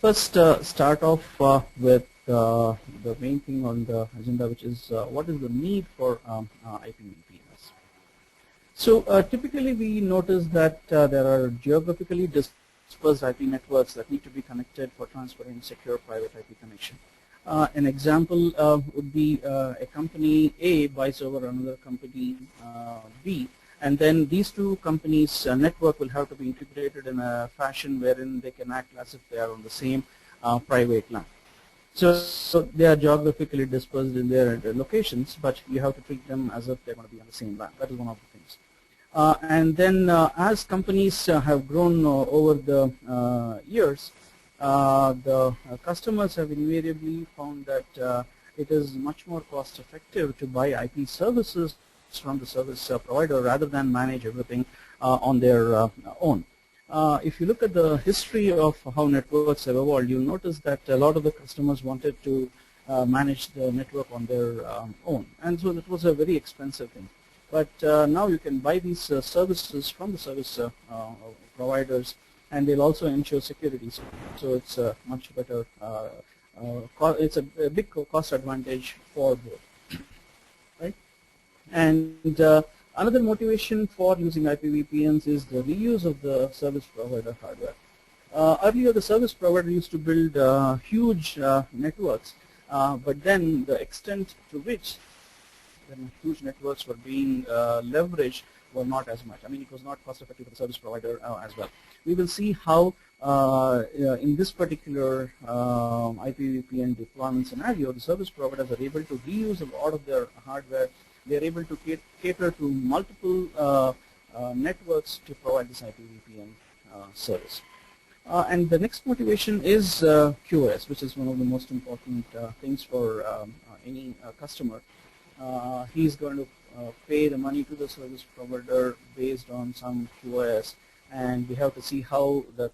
first start off with the main thing on the agenda, which is what is the need for IPVPNs. So typically we notice that there are geographically dispersed IP networks that need to be connected for transparent, secure private IP connection. An example would be a company A buys over another company B, and then these two companies' network will have to be integrated in a fashion wherein they can act as if they are on the same private LAN. So they are geographically dispersed in their locations, but you have to treat them as if they're going to be on the same LAN. That is one of the things. And then as companies have grown over the years, the customers have invariably found that it is much more cost effective to buy IP services from the service provider rather than manage everything on their own. If you look at the history of how networks have evolved, you'll notice that a lot of the customers wanted to manage the network on their own, and so that was a very expensive thing. But now you can buy these services from the service providers, and they'll also ensure security. So it's a much better, it's a big cost advantage for both, right? And another motivation for using IPVPNs is the reuse of the service provider hardware. Earlier, the service provider used to build huge networks, but then the extent to which the huge networks were being leveraged were not as much. I mean, it was not cost effective for the service provider as well. We will see how in this particular IPVPN deployment scenario, the service providers are able to reuse a lot of their hardware. They are able to cater to multiple networks to provide this IPVPN service. And the next motivation is QoS, which is one of the most important things for any customer. He's going to pay the money to the service provider based on some QoS, and we have to see how the